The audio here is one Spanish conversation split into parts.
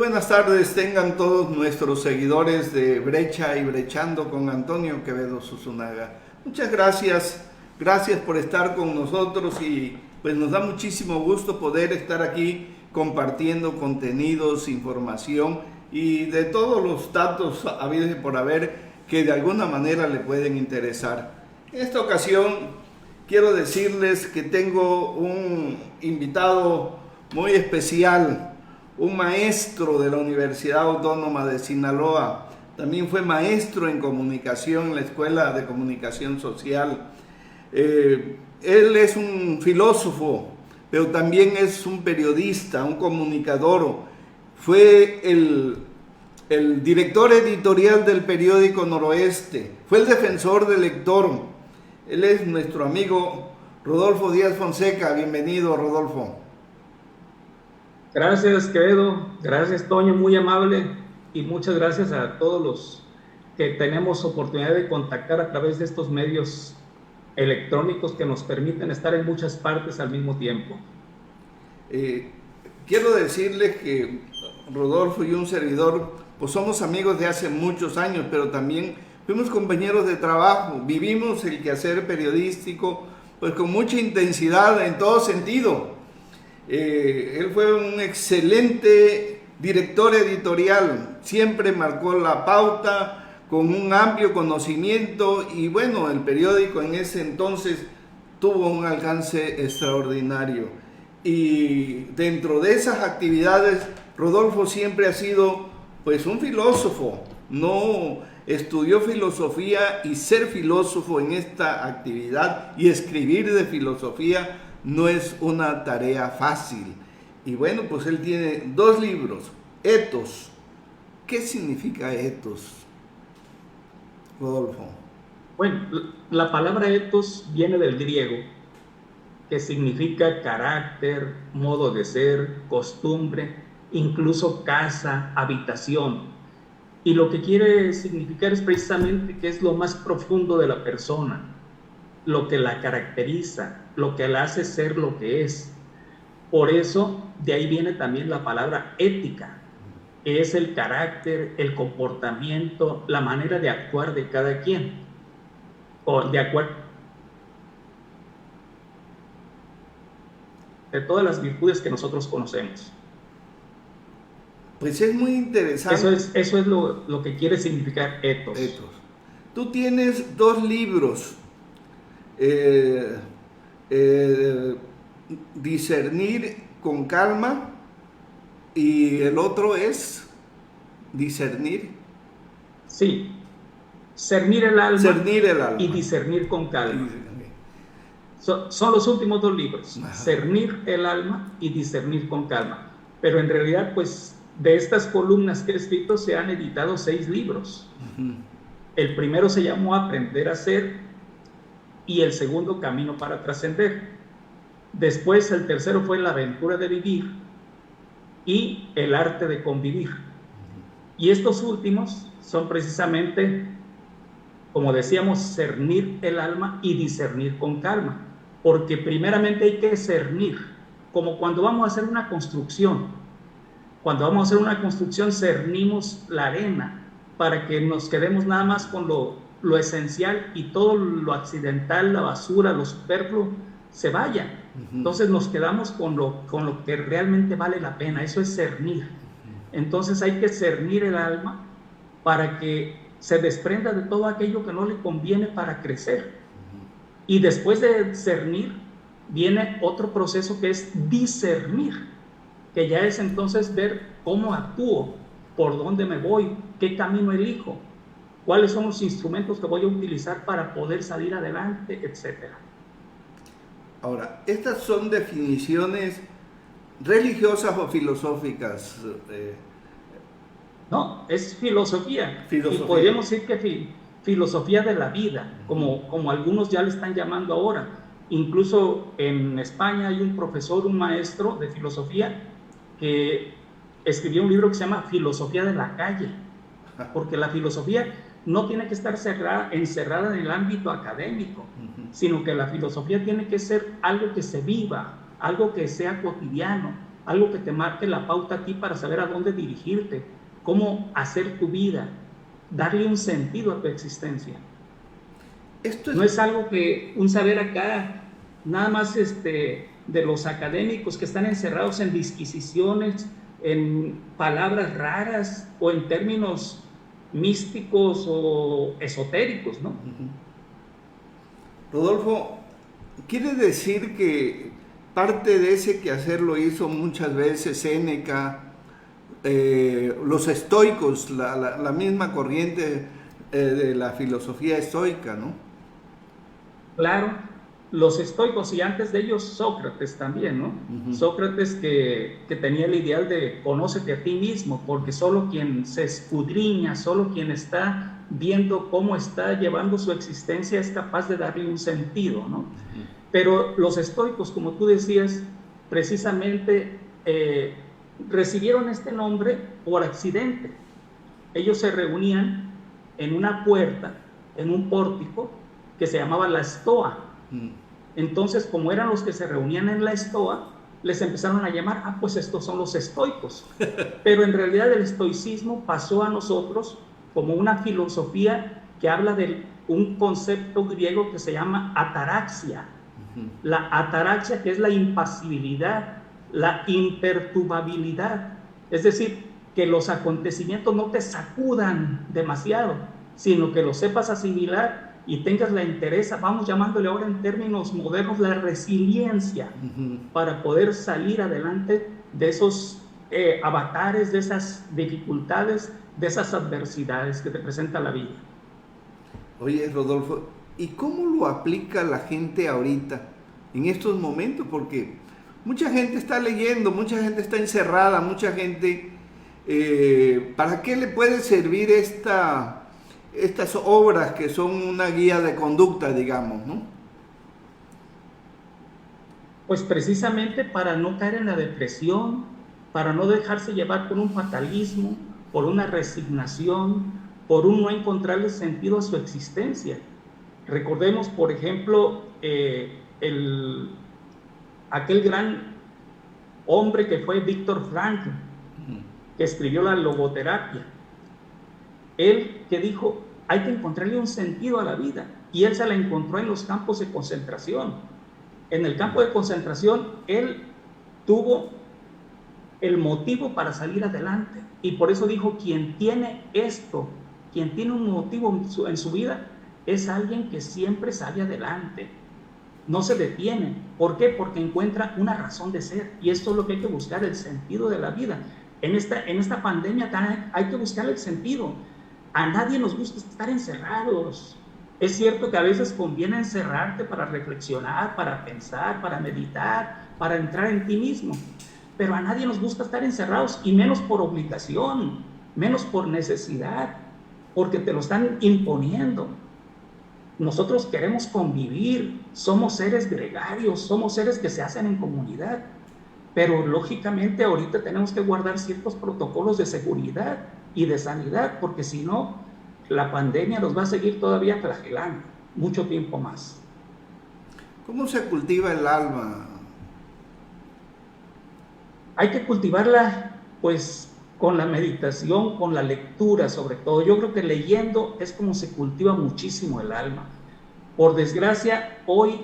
buenas tardes tengan todos nuestros seguidores de Brecha y Brechando con Antonio Quevedo Susunaga. Muchas gracias, gracias por estar con nosotros y pues nos da muchísimo gusto poder estar aquí compartiendo contenidos, información y de todos los datos habidos y por haber que de alguna manera le pueden interesar. En esta ocasión quiero decirles que tengo un invitado muy especial, un maestro de la Universidad Autónoma de Sinaloa. También fue maestro en comunicación en la Escuela de Comunicación Social. Él es un filósofo, pero también es un periodista, un comunicador. Fue el director editorial del periódico Noroeste. Fue el defensor del lector. Él es nuestro amigo Rodolfo Díaz Fonseca. Bienvenido, Rodolfo. Gracias, Quevedo. Gracias, Toño, muy amable. Y muchas gracias a todos los que tenemos oportunidad de contactar a través de estos medios electrónicos que nos permiten estar en muchas partes al mismo tiempo. Quiero decirles que Rodolfo y un servidor, pues somos amigos de hace muchos años, pero también fuimos compañeros de trabajo. Vivimos el quehacer periodístico pues con mucha intensidad en todo sentido. Él fue un excelente director editorial, siempre marcó la pauta con un amplio conocimiento y bueno, el periódico en ese entonces tuvo un alcance extraordinario. Y dentro de esas actividades, Rodolfo siempre ha sido pues un filósofo, no estudió filosofía y ser filósofo en esta actividad y escribir de filosofía no es una tarea fácil. Y bueno, pues él tiene dos libros, Ethos. ¿Qué significa ethos, Rodolfo? Bueno, la palabra ethos viene del griego, que significa carácter, modo de ser, costumbre, incluso casa, habitación. Y lo que quiere significar es precisamente que es lo más profundo de la persona, lo que la caracteriza, lo que la hace ser lo que es. Por eso, de ahí viene también la palabra ética, que es el carácter, el comportamiento, la manera de actuar de cada quien, o de acuerdo de todas las virtudes que nosotros conocemos. Pues es muy interesante. Eso es lo que quiere significar ethos. Tú tienes dos libros, Discernir con calma y el otro es Discernir. Sí, cernir el alma, y discernir con calma. Son los últimos dos libros, ajá. Cernir el alma y discernir con calma. Pero en realidad, pues, de estas columnas que he escrito se han editado 6 libros. Uh-huh. El primero se llamó Aprender a Ser y el segundo Camino para Trascender. Después el tercero fue La Aventura de Vivir y El Arte de Convivir. Y estos últimos son precisamente, como decíamos, cernir el alma y discernir con calma. Porque primeramente hay que cernir, como cuando vamos a hacer una construcción. Cuando vamos a hacer una construcción cernimos la arena para que nos quedemos nada más con lo esencial y todo lo accidental, la basura, lo superfluo, se vaya. Uh-huh. Entonces nos quedamos con lo que realmente vale la pena. Eso es cernir. Uh-huh. Entonces hay que cernir el alma para que se desprenda de todo aquello que no le conviene para crecer. Uh-huh. Y después de cernir viene otro proceso que es discernir, que ya es entonces ver cómo actúo, por dónde me voy, qué camino elijo, cuáles son los instrumentos que voy a utilizar para poder salir adelante, etc. Ahora, ¿estas son definiciones religiosas o filosóficas? No, es filosofía. Y podríamos decir que filosofía de la vida, como algunos ya le están llamando ahora. Incluso en España hay un profesor, un maestro de filosofía que escribió un libro que se llama Filosofía de la Calle, porque la filosofía no tiene que estar encerrada en el ámbito académico, sino que la filosofía tiene que ser algo que se viva, algo que sea cotidiano, algo que te marque la pauta a ti para saber a dónde dirigirte, cómo hacer tu vida, darle un sentido a tu existencia. No es algo que un saber acá, nada más de los académicos que están encerrados en disquisiciones, en palabras raras o en términos místicos o esotéricos, ¿no? Rodolfo, ¿quiere decir que parte de ese quehacer lo hizo muchas veces Séneca, los estoicos, la misma corriente de la filosofía estoica, ¿no? Claro, los estoicos, y antes de ellos Sócrates también, ¿no? Sócrates que tenía el ideal de conócete a ti mismo, porque solo quien se escudriña, solo quien está viendo cómo está llevando su existencia es capaz de darle un sentido, ¿no? Pero los estoicos, como tú decías, precisamente recibieron este nombre por accidente. Ellos se reunían en una puerta, en un pórtico, que se llamaba la Stoa. Entonces, como eran los que se reunían en la Stoa, les empezaron a llamar, pues estos son los estoicos. Pero en realidad el estoicismo pasó a nosotros como una filosofía que habla de un concepto griego que se llama ataraxia. La ataraxia, que es la impasibilidad, la imperturbabilidad. Es decir, que los acontecimientos no te sacudan demasiado, sino que los sepas asimilar y tengas la entereza, vamos llamándole ahora en términos modernos, la resiliencia, para poder salir adelante de esos avatares, de esas dificultades, de esas adversidades que te presenta la vida. Oye, Rodolfo, ¿y cómo lo aplica la gente ahorita, en estos momentos? Porque mucha gente está leyendo, mucha gente está encerrada, mucha gente... ¿para qué le puede servir estas obras que son una guía de conducta, digamos, ¿no? Pues precisamente para no caer en la depresión, para no dejarse llevar por un fatalismo, por una resignación, por un no encontrarle sentido a su existencia. Recordemos, por ejemplo, aquel gran hombre que fue Viktor Frankl, que escribió la logoterapia. Él que dijo, hay que encontrarle un sentido a la vida, y él se la encontró en los campos de concentración. En el campo de concentración, él tuvo el motivo para salir adelante, y por eso dijo, quien tiene esto, quien tiene un motivo en su vida, es alguien que siempre sale adelante, no se detiene. ¿Por qué? Porque encuentra una razón de ser, y esto es lo que hay que buscar, el sentido de la vida. En esta pandemia hay que buscar el sentido. A nadie nos gusta estar encerrados. Es cierto que a veces conviene encerrarte para reflexionar, para pensar, para meditar, para entrar en ti mismo. Pero a nadie nos gusta estar encerrados, y menos por obligación, menos por necesidad, porque te lo están imponiendo. Nosotros queremos convivir, somos seres gregarios, somos seres que se hacen en comunidad. Pero lógicamente ahorita tenemos que guardar ciertos protocolos de seguridad y de sanidad, porque si no, la pandemia nos va a seguir todavía flagelando mucho tiempo más. ¿Cómo se cultiva el alma? Hay que cultivarla, pues, con la meditación, con la lectura sobre todo. Yo creo que leyendo es como se cultiva muchísimo el alma. Por desgracia, hoy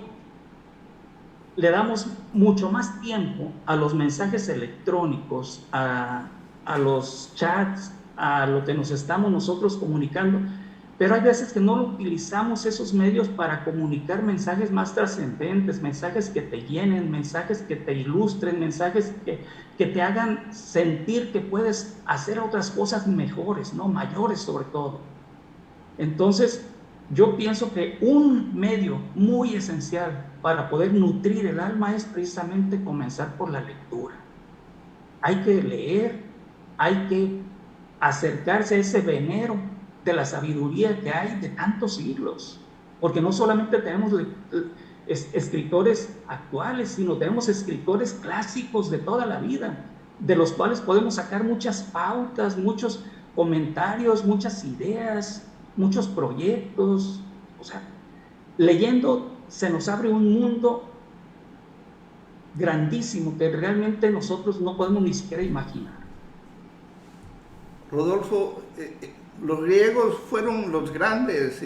le damos mucho más tiempo a los mensajes electrónicos, a los chats, a lo que nos estamos nosotros comunicando, pero hay veces que no utilizamos esos medios para comunicar mensajes más trascendentes, mensajes que te llenen, mensajes que te ilustren, mensajes que te hagan sentir que puedes hacer otras cosas mejores, ¿no? Mayores sobre todo. Entonces, yo pienso que un medio muy esencial para poder nutrir el alma es precisamente comenzar por la lectura. Hay que leer, hay que acercarse a ese venero de la sabiduría que hay de tantos siglos, porque no solamente tenemos escritores actuales, sino tenemos escritores clásicos de toda la vida, de los cuales podemos sacar muchas pautas, muchos comentarios, muchas ideas, muchos proyectos. O sea, leyendo se nos abre un mundo grandísimo que realmente nosotros no podemos ni siquiera imaginar. Rodolfo, los griegos fueron los grandes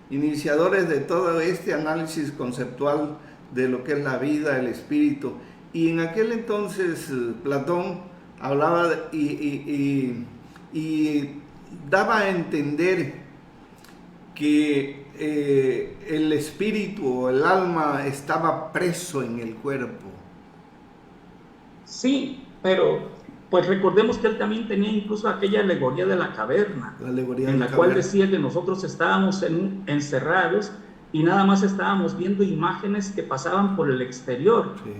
iniciadores de todo este análisis conceptual de lo que es la vida, el espíritu, y en aquel entonces Platón hablaba y daba a entender que el espíritu o el alma estaba preso en el cuerpo. Sí, pero pues recordemos que él también tenía incluso aquella alegoría de la caverna, en la cual decía que nosotros estábamos encerrados y nada más estábamos viendo imágenes que pasaban por el exterior. Sí.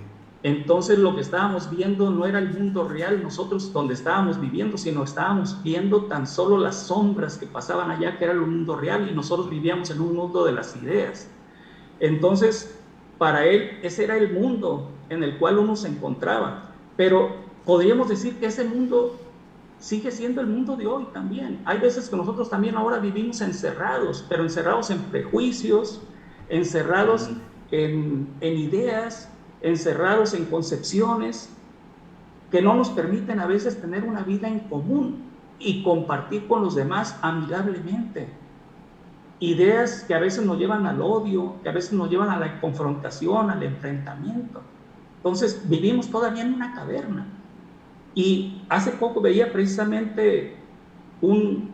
Entonces lo que estábamos viendo no era el mundo real, nosotros donde estábamos viviendo, sino estábamos viendo tan solo las sombras que pasaban allá, que era el mundo real, y nosotros vivíamos en un mundo de las ideas. Entonces, para él, ese era el mundo en el cual uno se encontraba. Pero podríamos decir que ese mundo sigue siendo el mundo de hoy también. Hay veces que nosotros también ahora vivimos encerrados, pero encerrados en prejuicios, encerrados en ideas, encerrados en concepciones que no nos permiten a veces tener una vida en común y compartir con los demás amigablemente. Ideas que a veces nos llevan al odio, que a veces nos llevan a la confrontación, al enfrentamiento. Entonces vivimos todavía en una caverna. Y hace poco veía precisamente un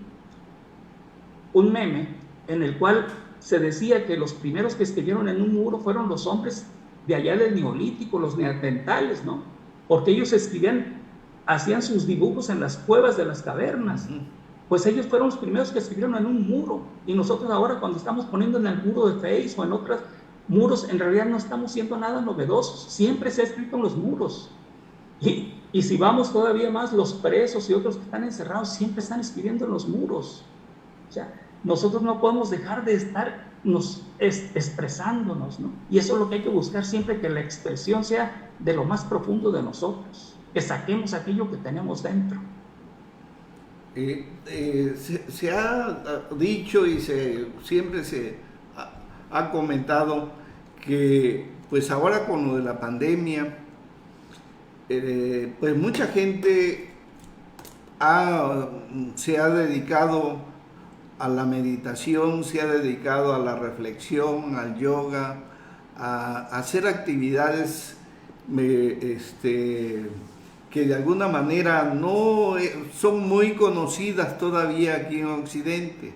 meme en el cual se decía que los primeros que escribieron en un muro fueron los hombres de allá del Neolítico, los neandertales, ¿no? Porque ellos escribían, hacían sus dibujos en las cuevas de las cavernas. Pues ellos fueron los primeros que escribieron en un muro. Y nosotros ahora, cuando estamos poniendo en el muro de Facebook o en otros muros, en realidad no estamos siendo nada novedosos. Siempre se ha escrito en los muros. Y si vamos todavía más, los presos y otros que están encerrados siempre están escribiendo en los muros. O sea, nosotros no podemos dejar de estar expresándonos, ¿no? Y eso es lo que hay que buscar siempre, que la expresión sea de lo más profundo de nosotros, que saquemos aquello que tenemos dentro. Se ha dicho y siempre se ha comentado que pues ahora con lo de la pandemia, pues mucha gente se ha dedicado a la meditación, se ha dedicado a la reflexión, al yoga, a hacer actividades que de alguna manera no son muy conocidas todavía aquí en Occidente,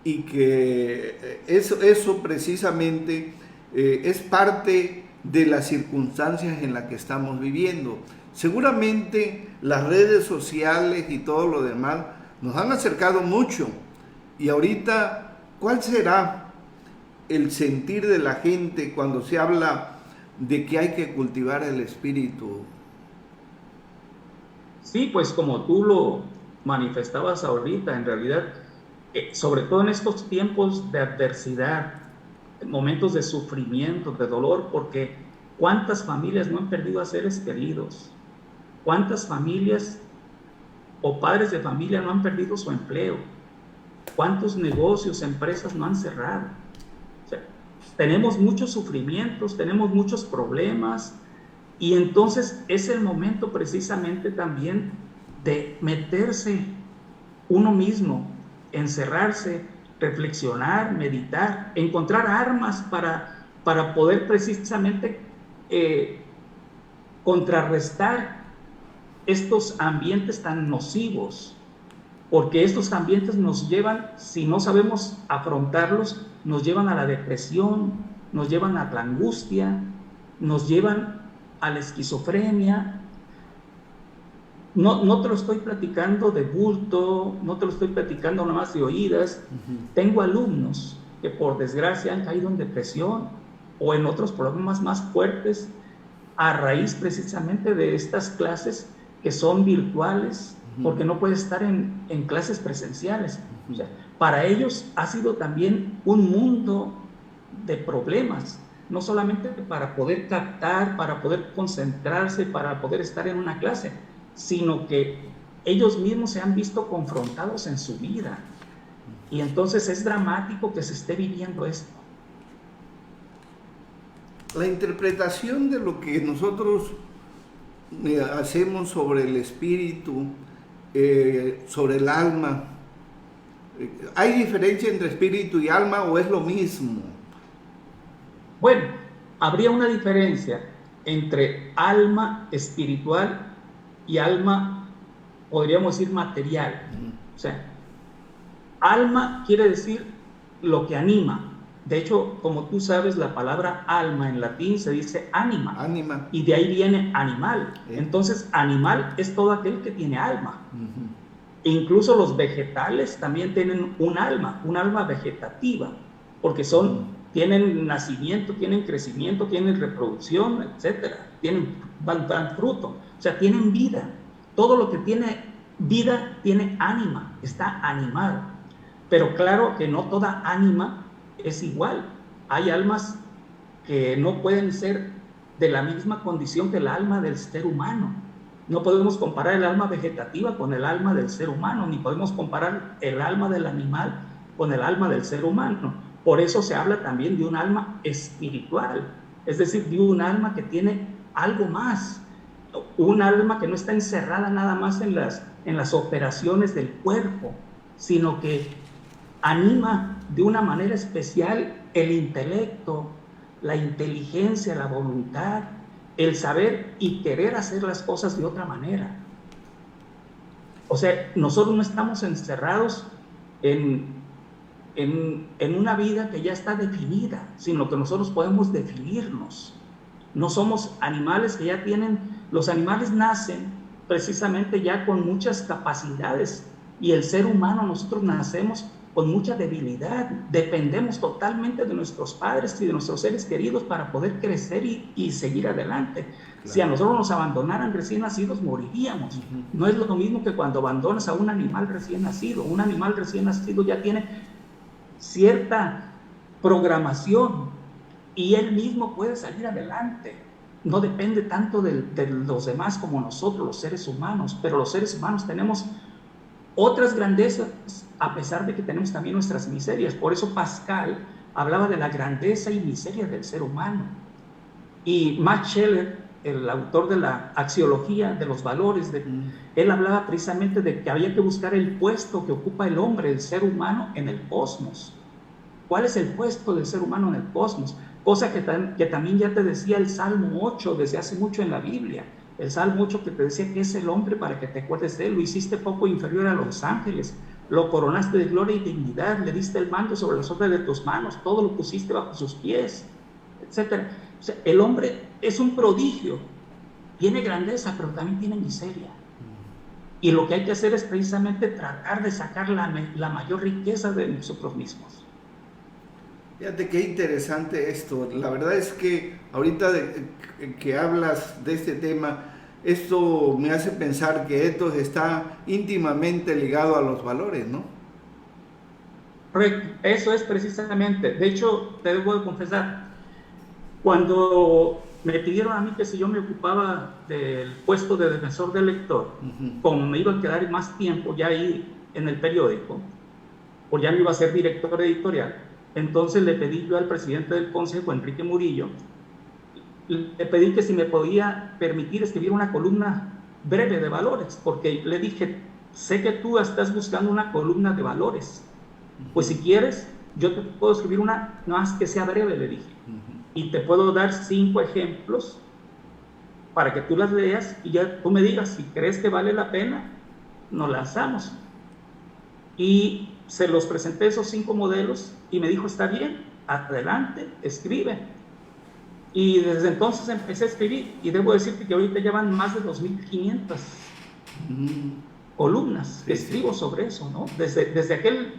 y que eso precisamente es parte de las circunstancias en las que estamos viviendo. Seguramente las redes sociales y todo lo demás nos han acercado mucho. Y ahorita, ¿cuál será el sentir de la gente cuando se habla de que hay que cultivar el espíritu? Sí, pues como tú lo manifestabas ahorita, en realidad, sobre todo en estos tiempos de adversidad, momentos de sufrimiento, de dolor, porque ¿cuántas familias no han perdido a seres queridos? ¿Cuántas familias o padres de familia no han perdido su empleo? ¿Cuántos negocios, empresas no han cerrado? O sea, tenemos muchos sufrimientos, tenemos muchos problemas, y entonces es el momento precisamente también de meterse uno mismo, encerrarse, reflexionar, meditar, encontrar armas para poder precisamente contrarrestar estos ambientes tan nocivos, porque estos ambientes nos llevan, si no sabemos afrontarlos, nos llevan a la depresión, nos llevan a la angustia, nos llevan a la esquizofrenia. No te lo estoy platicando de bulto, no te lo estoy platicando nada más de oídas. Tengo alumnos que por desgracia han caído en depresión o en otros problemas más fuertes a raíz precisamente de estas clases que son virtuales, porque no puede estar en clases presenciales. O sea, para ellos ha sido también un mundo de problemas, no solamente para poder captar, para poder concentrarse, para poder estar en una clase, sino que ellos mismos se han visto confrontados en su vida. Y entonces es dramático que se esté viviendo esto. La interpretación de lo que nosotros hacemos sobre el espíritu, sobre el alma, ¿hay diferencia entre espíritu y alma o es lo mismo? Bueno, habría una diferencia entre alma espiritual y alma, podríamos decir, material. O sea, alma quiere decir lo que anima. De hecho, como tú sabes, la palabra alma en latín se dice anima. Anima. Y de ahí viene animal. Entonces, animal es todo aquel que tiene alma. Incluso los vegetales también tienen un alma vegetativa, porque tienen nacimiento, tienen crecimiento, tienen reproducción, etcétera, dan fruto, o sea, tienen vida. Todo lo que tiene vida tiene ánima, está animado. Pero claro que no toda ánima es igual. Hay almas que no pueden ser de la misma condición que el alma del ser humano. No podemos comparar el alma vegetativa con el alma del ser humano, ni podemos comparar el alma del animal con el alma del ser humano. Por eso se habla también de un alma espiritual, es decir, de un alma que tiene algo más, un alma que no está encerrada nada más en las operaciones del cuerpo, sino que anima de una manera especial el intelecto, la inteligencia, la voluntad, el saber y querer hacer las cosas de otra manera. O sea, nosotros no estamos encerrados en una vida que ya está definida, sino que nosotros podemos definirnos. No somos animales que ya tienen, los animales nacen precisamente ya con muchas capacidades, y el ser humano, nosotros nacemos con mucha debilidad, dependemos totalmente de nuestros padres y de nuestros seres queridos para poder crecer y seguir adelante. Claro. Si a nosotros nos abandonaran recién nacidos, moriríamos. No es lo mismo que cuando abandonas a un animal recién nacido. Un animal recién nacido ya tiene cierta programación y él mismo puede salir adelante. No depende tanto de los demás como nosotros, los seres humanos, pero los seres humanos tenemos otras grandezas, a pesar de que tenemos también nuestras miserias. Por eso Pascal hablaba de la grandeza y miseria del ser humano. Y Max Scheler, el autor de la axiología de los valores, él hablaba precisamente de que había que buscar el puesto que ocupa el hombre, el ser humano, en el cosmos. ¿Cuál es el puesto del ser humano en el cosmos? Cosa que también ya te decía el Salmo 8 desde hace mucho en la Biblia. El Salmo 8 que te decía que es el hombre para que te acuerdes de él. Lo hiciste poco inferior a los ángeles, lo coronaste de gloria y dignidad, le diste el mando sobre las obras de tus manos, todo lo pusiste bajo sus pies, etc. O sea, el hombre es un prodigio, tiene grandeza, pero también tiene miseria. Y lo que hay que hacer es precisamente tratar de sacar la mayor riqueza de nosotros mismos. Fíjate qué interesante esto. La verdad es que ahorita que hablas de este tema, esto me hace pensar que esto está íntimamente ligado a los valores, ¿no? Eso es precisamente. De hecho, te debo de confesar, cuando me pidieron a mí que si yo me ocupaba del puesto de defensor del lector, como me iba a quedar más tiempo ya ahí en el periódico, o ya me iba a ser director editorial, entonces le pedí yo al presidente del consejo, Enrique Murillo, le pedí que si me podía permitir escribir una columna breve de valores, porque le dije, sé que tú estás buscando una columna de valores, pues si quieres, yo te puedo escribir una, no más que sea breve, le dije, y te puedo dar 5 ejemplos para que tú las leas y ya tú me digas si crees que vale la pena, nos lanzamos. Y se los presenté esos 5 modelos y me dijo, está bien, adelante, escribe. Y desde entonces empecé a escribir, y debo decirte que ahorita ya van más de 2.500 columnas que escribo sobre eso, ¿no? Desde aquel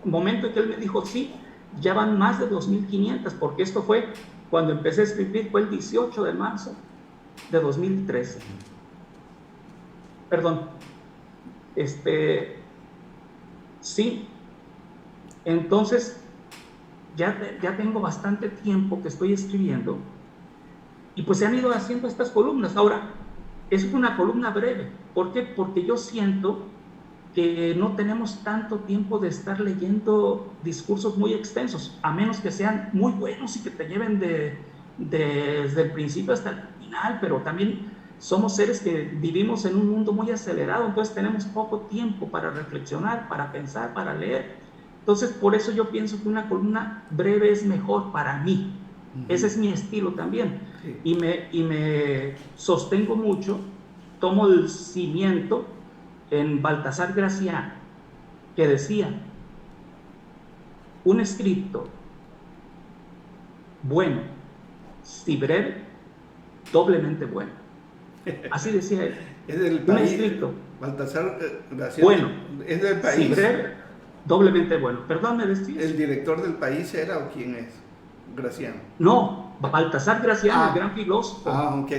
momento en que él me dijo sí, ya van más de 2.500, porque esto fue cuando empecé a escribir, fue el 18 de marzo de 2013. Perdón. Sí. Entonces, ya tengo bastante tiempo que estoy escribiendo, y pues se han ido haciendo estas columnas. Ahora, es una columna breve. ¿Por qué? Porque yo siento que no tenemos tanto tiempo de estar leyendo discursos muy extensos, a menos que sean muy buenos y que te lleven de desde el principio hasta el final, pero también somos seres que vivimos en un mundo muy acelerado, entonces tenemos poco tiempo para reflexionar, para pensar, para leer. Entonces, por eso yo pienso que una columna breve es mejor para mí. Ese es mi estilo también. Sí. Y me sostengo mucho, tomo el cimiento en Baltasar Gracián, que decía, un escrito bueno, si breve, doblemente bueno. Así decía él. Es del un país. Escrito Baltasar Gracián. Bueno, es del país. Si breve, doblemente bueno. Perdón, ¿me decís? ¿El director del País era o quién es? Gracián. No, Baltasar Gracián, el gran filósofo. Ok.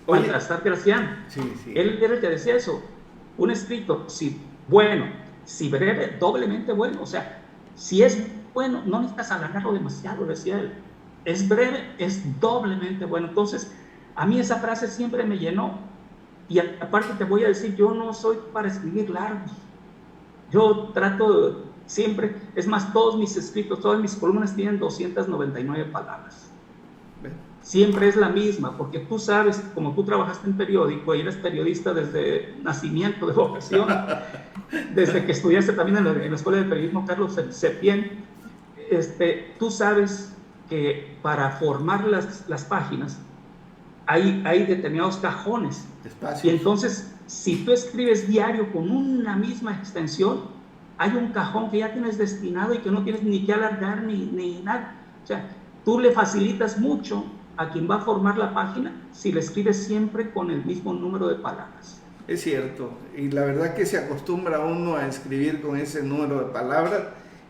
Oye, Baltasar Gracián. Sí. Él era el que decía eso. Un escrito, si bueno, si breve, doblemente bueno. O sea, si es bueno, no necesitas alargarlo demasiado, decía él. Es breve, es doblemente bueno. Entonces, a mí esa frase siempre me llenó. Y aparte te voy a decir, yo no soy para escribir largos. Yo trato siempre, es más, todos mis escritos, todas mis columnas tienen 299 palabras. Siempre es la misma, porque tú sabes, como tú trabajaste en periódico y eres periodista desde nacimiento de vocación, desde que estudiaste también en la Escuela de Periodismo Carlos Septién, tú sabes que para formar las páginas hay determinados cajones. Espacios. Y entonces, si tú escribes diario con una misma extensión, hay un cajón que ya tienes destinado y que no tienes ni que alargar ni nada. O sea, tú le facilitas mucho a quien va a formar la página si le escribes siempre con el mismo número de palabras. Es cierto, y la verdad que se acostumbra uno a escribir con ese número de palabras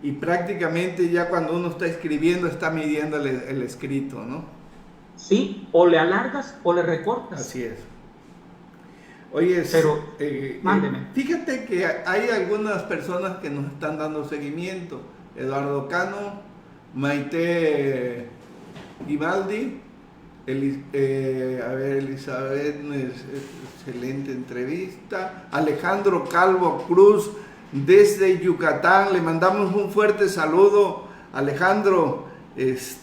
y prácticamente ya cuando uno está escribiendo está midiendo el escrito, ¿no? Sí, o le alargas o le recortas. Así es. Oye, pero mándeme. Fíjate que hay algunas personas que nos están dando seguimiento. Eduardo Cano, Maite Guimaldi, Elizabeth, excelente entrevista. Alejandro Calvo Cruz desde Yucatán, le mandamos un fuerte saludo. Alejandro, es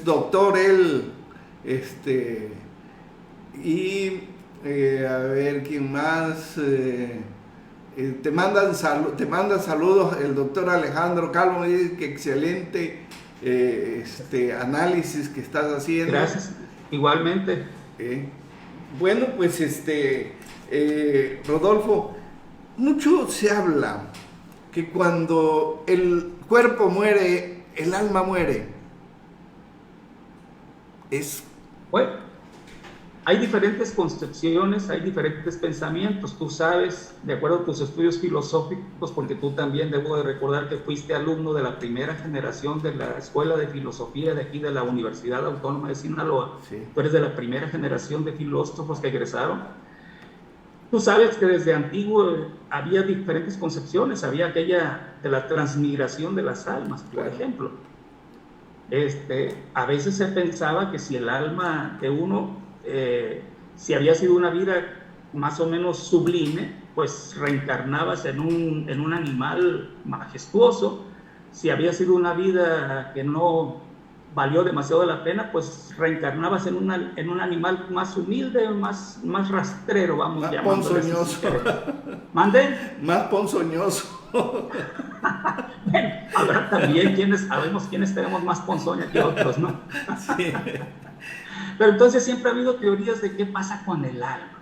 doctor él, y a ver quién más, te manda saludos el doctor Alejandro Calvo, me dice que excelente análisis que estás haciendo. Gracias, igualmente. Bueno, pues Rodolfo, mucho se habla que cuando el cuerpo muere, el alma muere. Bueno, hay diferentes concepciones, hay diferentes pensamientos. Tú sabes, de acuerdo a tus estudios filosóficos, porque tú también debo de recordar que fuiste alumno de la primera generación de la Escuela de Filosofía de aquí de la Universidad Autónoma de Sinaloa. Sí. Tú eres de la primera generación de filósofos que egresaron. Tú sabes que desde antiguo había diferentes concepciones. Había aquella de la transmigración de las almas, por ejemplo. A veces se pensaba que si el alma de uno, si había sido una vida más o menos sublime, pues reencarnabas en un animal majestuoso. Si había sido una vida que no valió demasiado la pena, pues reencarnabas en un animal más humilde, más rastrero, vamos a llamarlo. Más ponzoñoso. ¿Mande? Más ponzoñoso. Bueno, habrá también sabemos quiénes tenemos más ponzoña que otros, ¿no? Sí. Pero entonces siempre ha habido teorías de qué pasa con el alma.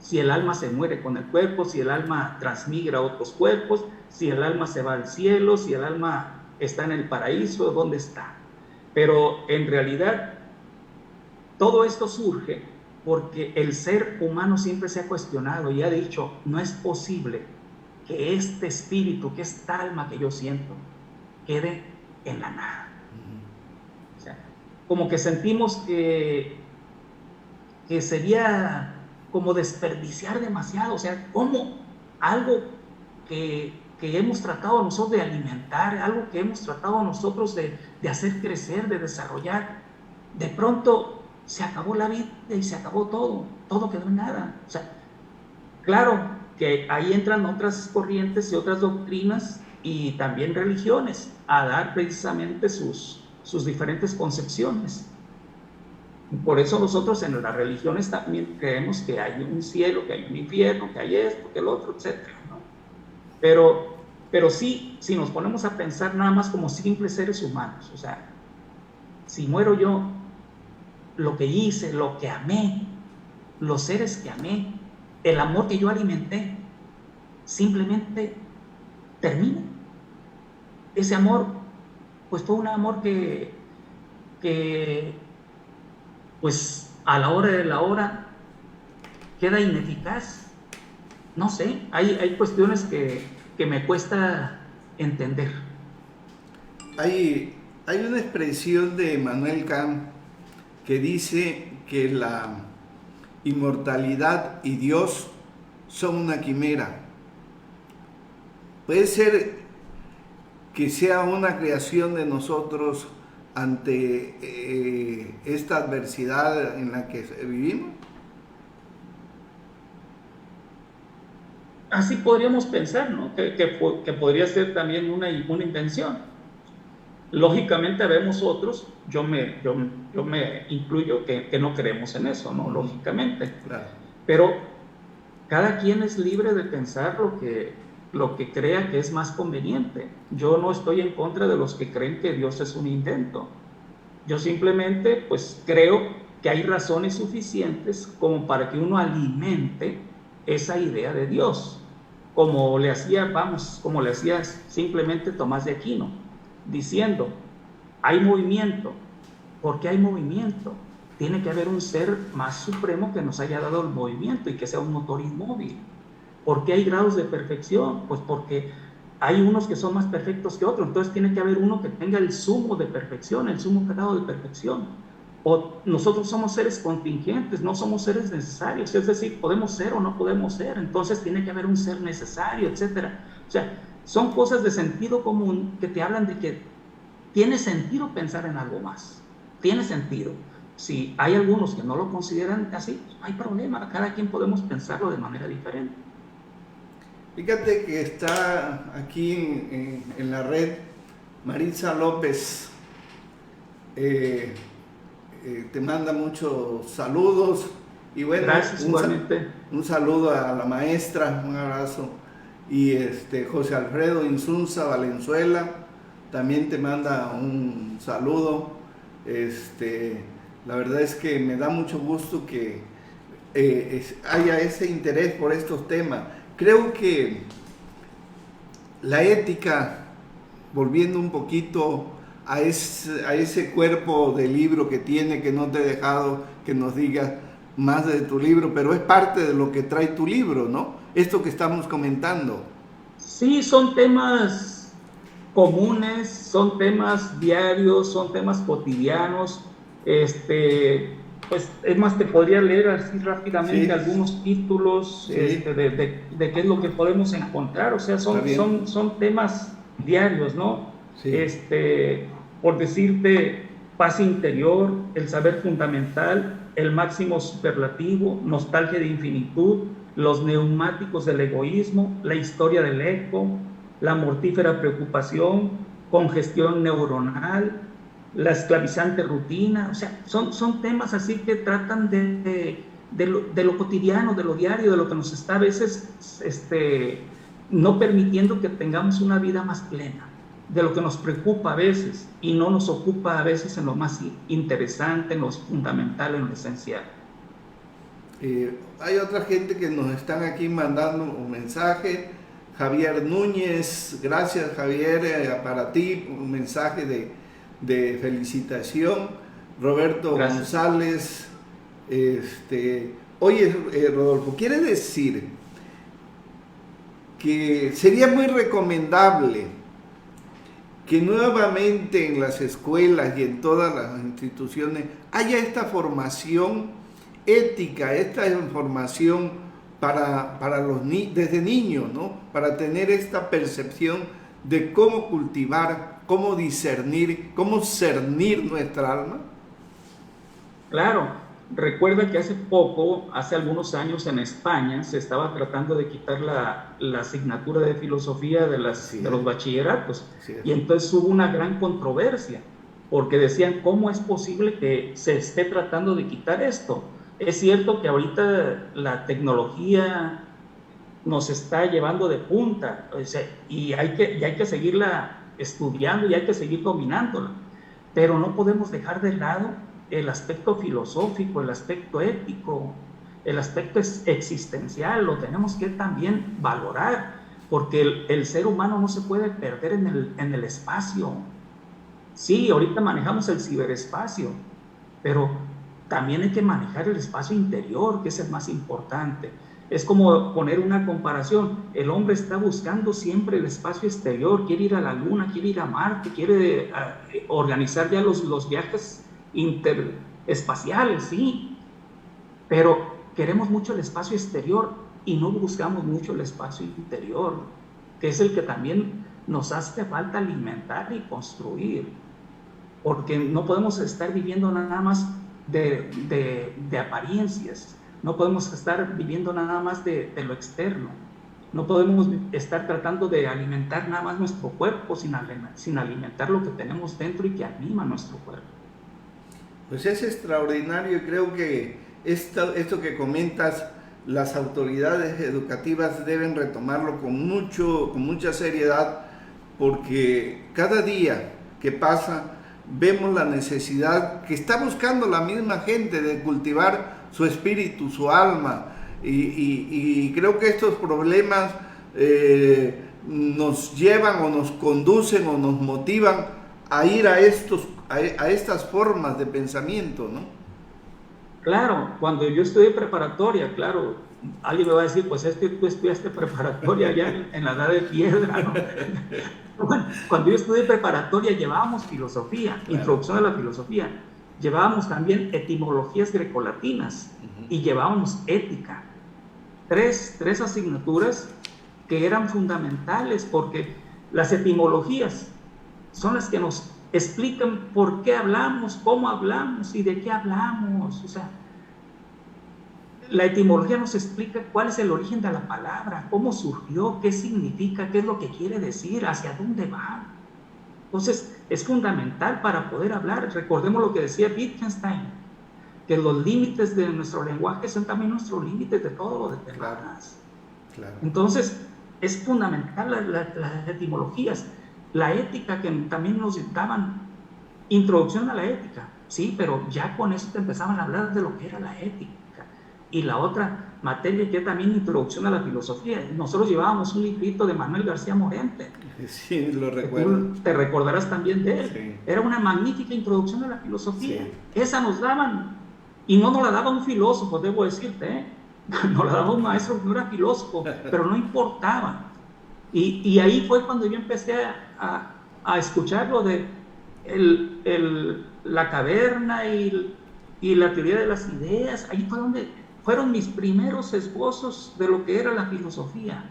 Si el alma se muere con el cuerpo, si el alma transmigra a otros cuerpos, si el alma se va al cielo, si el alma está en el paraíso, ¿dónde está? Pero en realidad todo esto surge porque el ser humano siempre se ha cuestionado y ha dicho, no es posible que este espíritu, que esta alma que yo siento, quede en la nada. O sea, como que sentimos que sería como desperdiciar demasiado. O sea, como algo que hemos tratado nosotros de alimentar, algo que hemos tratado nosotros de hacer crecer, de desarrollar, de pronto se acabó la vida y se acabó todo quedó en nada. O sea, claro que ahí entran otras corrientes y otras doctrinas y también religiones a dar precisamente sus sus diferentes concepciones. Por eso nosotros en las religiones también creemos que hay un cielo, que hay un infierno, que hay esto, que el otro, etc., ¿no? Pero sí, si nos ponemos a pensar nada más como simples seres humanos, o sea, si muero yo, lo que hice, lo que amé, los seres que amé, el amor que yo alimenté, simplemente termina. Ese amor, pues fue un amor que pues a la hora de la hora queda ineficaz. No sé, hay cuestiones que me cuesta entender. Hay una expresión de Immanuel Kant que dice que la inmortalidad y Dios son una quimera. Puede ser que sea una creación de nosotros ante esta adversidad en la que vivimos. Así podríamos pensar, ¿no? Que podría ser también una invención. Lógicamente vemos otros, yo me incluyo que no creemos en eso, ¿no? Lógicamente. Claro. Pero cada quien es libre de pensar lo que crea que es más conveniente. Yo no estoy en contra de los que creen que Dios es un invento. Yo simplemente pues creo que hay razones suficientes como para que uno alimente esa idea de Dios, como le hacía simplemente Tomás de Aquino, diciendo, hay movimiento. ¿Por qué hay movimiento? Tiene que haber un ser más supremo que nos haya dado el movimiento y que sea un motor inmóvil. ¿Por qué hay grados de perfección? Pues porque hay unos que son más perfectos que otros, entonces tiene que haber uno que tenga el sumo de perfección, el sumo grado de perfección. O nosotros somos seres contingentes, no somos seres necesarios, es decir, podemos ser o no podemos ser, entonces tiene que haber un ser necesario, etc. O sea, son cosas de sentido común que te hablan de que tiene sentido pensar en algo más, tiene sentido. Si hay algunos que no lo consideran así, no hay problema, cada quien podemos pensarlo de manera diferente. Fíjate que está aquí en la red Maritza López, te manda muchos saludos y bueno, gracias, un saludo a la maestra, un abrazo, y José Alfredo Insunza Valenzuela también te manda un saludo. La verdad es que me da mucho gusto que haya ese interés por estos temas. Creo que la ética, volviendo un poquito a ese cuerpo de libro que tiene, que no te he dejado que nos digas más de tu libro, pero es parte de lo que trae tu libro, ¿no? Esto que estamos comentando. Sí, son temas comunes, son temas diarios, son temas cotidianos. Pues es más, te podría leer así rápidamente algunos títulos de qué es lo que podemos encontrar. O sea, son temas diarios, ¿no? Sí. Por decirte, paz interior, el saber fundamental, el máximo superlativo, nostalgia de infinitud, los neumáticos del egoísmo, la historia del eco, la mortífera preocupación, congestión neuronal, la esclavizante rutina. O sea, son temas así que tratan de lo cotidiano, de lo diario, de lo que nos está a veces no permitiendo que tengamos una vida más plena, de lo que nos preocupa a veces y no nos ocupa a veces en lo más interesante, en lo fundamental, en lo esencial. Hay otra gente que nos están aquí mandando un mensaje. Javier Núñez, gracias Javier, para ti un mensaje de felicitación. Roberto gracias. González, oye Rodolfo, quiere decir que sería muy recomendable que nuevamente en las escuelas y en todas las instituciones haya esta formación ética, esta formación para desde niños, ¿no? Para tener esta percepción de cómo cultivar, cómo discernir, cómo cernir nuestra alma. Claro, recuerda que hace algunos años en España se estaba tratando de quitar la asignatura de filosofía de los bachilleratos, y entonces hubo una gran controversia, porque decían, ¿cómo es posible que se esté tratando de quitar esto? Es cierto que ahorita la tecnología nos está llevando de punta, o sea, y hay que seguirla estudiando y hay que seguir dominándola, pero no podemos dejar de lado el aspecto filosófico, el aspecto ético, el aspecto existencial, lo tenemos que también valorar, porque el ser humano no se puede perder en el espacio. Sí, ahorita manejamos el ciberespacio, pero también hay que manejar el espacio interior, que es el más importante. Es como poner una comparación. El hombre está buscando siempre el espacio exterior, quiere ir a la Luna, quiere ir a Marte, quiere organizar ya los viajes interespaciales, sí, pero queremos mucho el espacio exterior y no buscamos mucho el espacio interior, que es el que también nos hace falta alimentar y construir, porque no podemos estar viviendo nada más de apariencias. No podemos estar viviendo nada más de lo externo. No podemos estar tratando de alimentar nada más nuestro cuerpo sin alimentar lo que tenemos dentro y que anima nuestro cuerpo. Pues es extraordinario y creo que esto que comentas, las autoridades educativas deben retomarlo con mucha seriedad, porque cada día que pasa vemos la necesidad que está buscando la misma gente de cultivar su espíritu, su alma, y creo que estos problemas nos llevan o nos conducen o nos motivan a ir a estas formas de pensamiento, ¿no? Claro, cuando yo estudié preparatoria, claro, alguien me va a decir, pues es que tú estudiaste preparatoria ya en la edad de piedra, ¿no? Bueno, cuando yo estudié preparatoria llevábamos filosofía, claro, introducción a la filosofía, llevábamos también etimologías grecolatinas y llevábamos ética. Tres asignaturas que eran fundamentales, porque las etimologías son las que nos explican por qué hablamos, cómo hablamos y de qué hablamos. O sea, la etimología nos explica cuál es el origen de la palabra, cómo surgió, qué significa, qué es lo que quiere decir, hacia dónde va. Entonces, es fundamental para poder hablar. Recordemos lo que decía Wittgenstein, que los límites de nuestro lenguaje son también nuestros límites de todo lo demás. Claro. Entonces, es fundamental las etimologías. La ética, que también nos daban introducción a la ética, sí, pero ya con eso te empezaban a hablar de lo que era la ética. Y la otra materia que es también introducción a la filosofía. Nosotros llevábamos un librito de Manuel García Morente. Sí, lo recuerdo. Te recordarás también de él. Sí. Era una magnífica introducción a la filosofía. Sí. Esa nos daban, y no nos la daba un filósofo, debo decirte, ¿eh? Nos la daba un maestro que no era filósofo, pero no importaba. Y ahí fue cuando yo empecé a escuchar lo de la caverna y la teoría de las ideas. Ahí fue donde fueron mis primeros esbozos de lo que era la filosofía.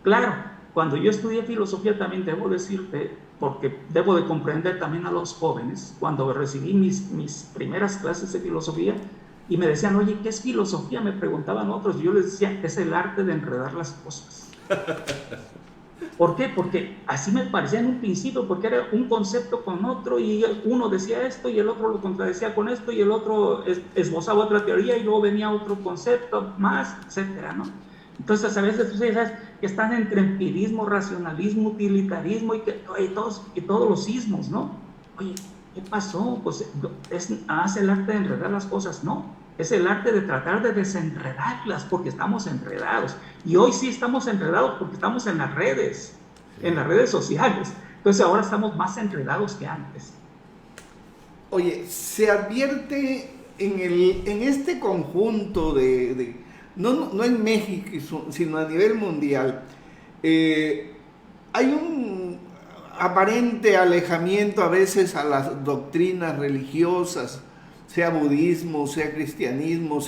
Claro, cuando yo estudié filosofía también debo decirte, porque debo de comprender también a los jóvenes, cuando recibí mis primeras clases de filosofía y me decían, oye, ¿qué es filosofía? Me preguntaban otros, y yo les decía, es el arte de enredar las cosas. ¿Por qué? Porque así me parecía en un principio, porque era un concepto con otro y uno decía esto y el otro lo contradecía con esto y el otro esbozaba otra teoría y luego venía otro concepto más, etcétera, ¿no? Entonces a veces tú sabes que están entre empirismo, racionalismo, utilitarismo y todos los ismos, ¿no? Oye, ¿qué pasó? Pues es el arte de enredar las cosas, no. Es el arte de tratar de desenredarlas porque estamos enredados. Y hoy sí estamos enredados porque estamos en las redes sociales. Entonces ahora estamos más enredados que antes. Oye, se advierte en este conjunto no en México, sino a nivel mundial, hay un aparente alejamiento a veces a las doctrinas religiosas, sea budismo, sea cristianismo,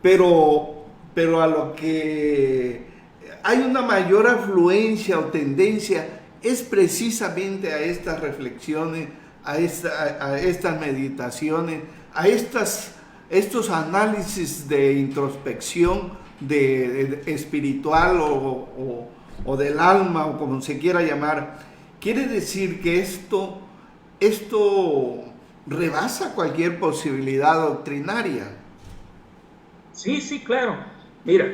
pero a lo que hay una mayor afluencia o tendencia es precisamente a estas reflexiones, a estas meditaciones, a estos análisis de introspección de espiritual o del alma, o como se quiera llamar. Quiere decir que esto esto rebasa cualquier posibilidad doctrinaria. Sí, sí, claro. Mira,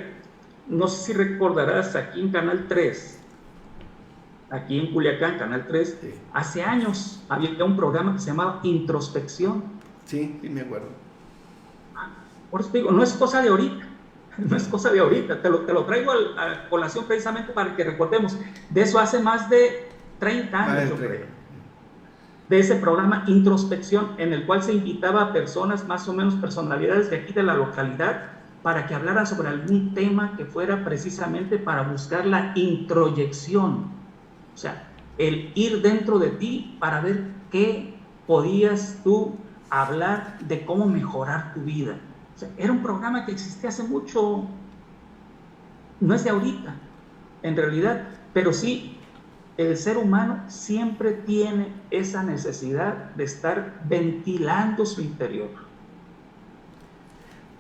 no sé si recordarás aquí en Canal 3, aquí en Culiacán, Canal 3, sí. Hace años había un programa que se llamaba Introspección. Sí, sí me acuerdo. Por eso te digo, no es cosa de ahorita, no es cosa de ahorita, te lo traigo a colación precisamente para que recordemos. De eso hace más de 30 años, yo creo. De ese programa Introspección, en el cual se invitaba a personas, más o menos personalidades de aquí de la localidad, para que hablaran sobre algún tema que fuera precisamente para buscar la introyección, o sea, el ir dentro de ti para ver qué podías tú hablar de cómo mejorar tu vida. O sea, era un programa que existía hace mucho, no es de ahorita, en realidad, pero sí, el ser humano siempre tiene esa necesidad de estar ventilando su interior.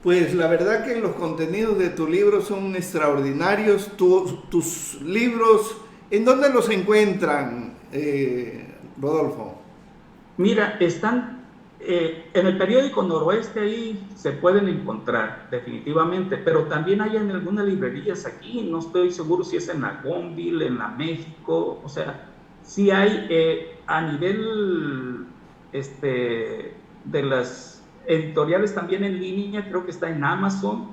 Pues la verdad que los contenidos de tu libro son extraordinarios. Tus libros, ¿en dónde los encuentran, Rodolfo? Mira, están en el periódico Noroeste, ahí se pueden encontrar definitivamente, pero también hay en algunas librerías aquí, no estoy seguro si es en la Gonville, en la México, o sea, sí hay a nivel de las editoriales también en línea, creo que está en Amazon,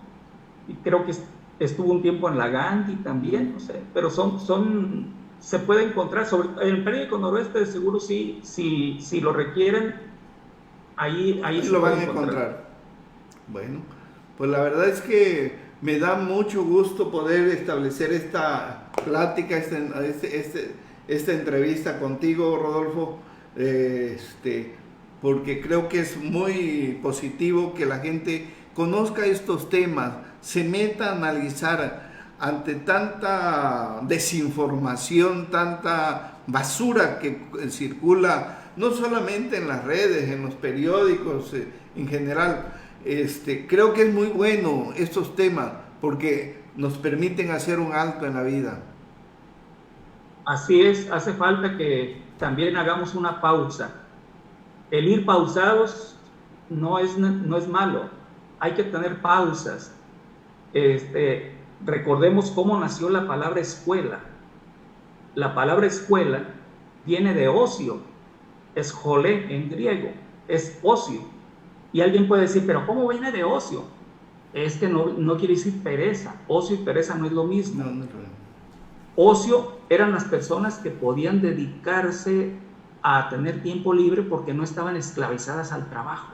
y creo que estuvo un tiempo en la Gandhi también, no sé, pero se puede encontrar, en el periódico Noroeste de seguro sí, si lo requieren, ahí lo van a encontrar. Bueno, pues la verdad es que me da mucho gusto poder establecer esta plática, esta entrevista contigo, Rodolfo, porque creo que es muy positivo que la gente conozca estos temas, se meta a analizar ante tanta desinformación, tanta basura que circula, no solamente en las redes, en los periódicos, en general. Creo que es muy bueno estos temas porque nos permiten hacer un alto en la vida. Así es, hace falta que también hagamos una pausa. El ir pausados no es malo, hay que tener pausas. Recordemos cómo nació la palabra escuela. La palabra escuela viene de ocio, es jolé en griego, es ocio. Y alguien puede decir, pero ¿cómo viene de ocio? Es que no quiere decir pereza. Ocio y pereza no es lo mismo. No. Ocio eran las personas que podían dedicarse a tener tiempo libre porque no estaban esclavizadas al trabajo.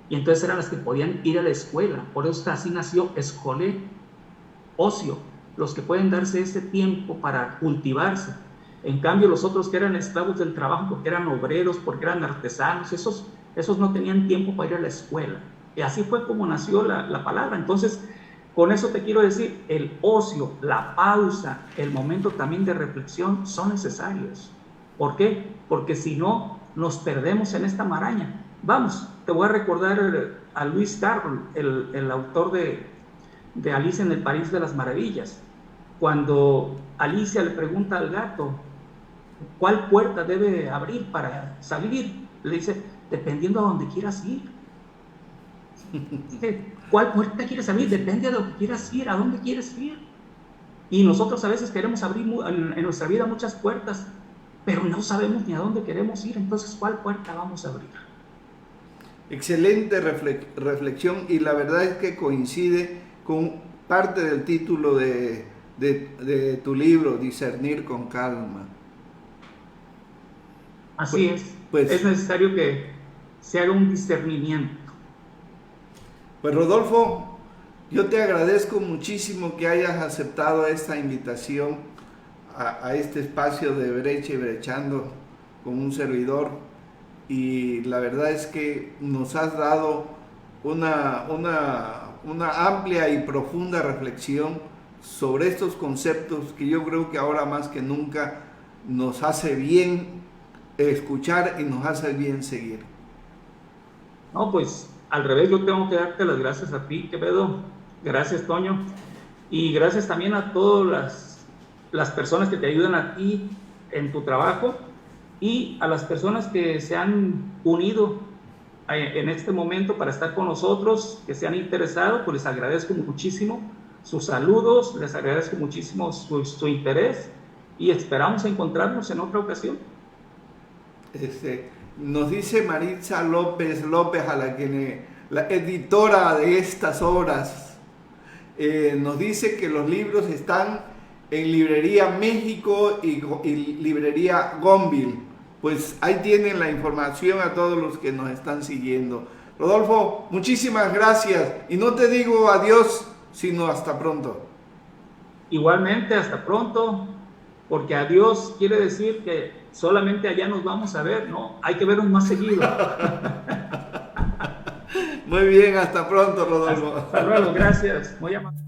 Y entonces eran las que podían ir a la escuela. Por eso así nació escolé, ocio, los que pueden darse ese tiempo para cultivarse. En cambio, los otros que eran esclavos del trabajo porque eran obreros, porque eran artesanos, esos no tenían tiempo para ir a la escuela. Y así fue como nació la palabra. Entonces, con eso te quiero decir, el ocio, la pausa, el momento también de reflexión son necesarios. ¿Por qué? Porque si no, nos perdemos en esta maraña. Vamos, te voy a recordar a Lewis Carroll, el autor de Alicia en el País de las Maravillas. Cuando Alicia le pregunta al gato, ¿cuál puerta debe abrir para salir? Le dice, dependiendo a donde quieras ir. ¿Cuál puerta quieres abrir? Depende de lo que quieras ir, a dónde quieres ir. Y nosotros a veces queremos abrir en nuestra vida muchas puertas, pero no sabemos ni a dónde queremos ir. Entonces, ¿cuál puerta vamos a abrir? Excelente reflexión, y la verdad es que coincide con parte del título de tu libro, Discernir con Calma. Así pues, es necesario que se haga un discernimiento. Pues Rodolfo, yo te agradezco muchísimo que hayas aceptado esta invitación a este espacio de Brecha y Brechando con un servidor, y la verdad es que nos has dado una amplia y profunda reflexión sobre estos conceptos que yo creo que ahora más que nunca nos hace bien escuchar y nos hace bien seguir. No, pues al revés, yo tengo que darte las gracias a ti, Quevedo. Gracias, Toño. Y gracias también a todas las personas que te ayudan a ti en tu trabajo. y a las personas que se han unido en este momento para estar con nosotros, que se han interesado, pues les agradezco muchísimo sus saludos, les agradezco muchísimo su interés y esperamos encontrarnos en otra ocasión. Nos dice Maritza López, a la editora de estas obras, nos dice que los libros están en Librería México y Librería Gonville. Pues ahí tienen la información a todos los que nos están siguiendo. Rodolfo, muchísimas gracias. Y no te digo adiós, sino hasta pronto. Igualmente, hasta pronto, porque adiós quiere decir que solamente allá nos vamos a ver, ¿no? Hay que vernos más seguido. Muy bien, hasta pronto, Rodolfo. Hasta luego, gracias. Muy amable.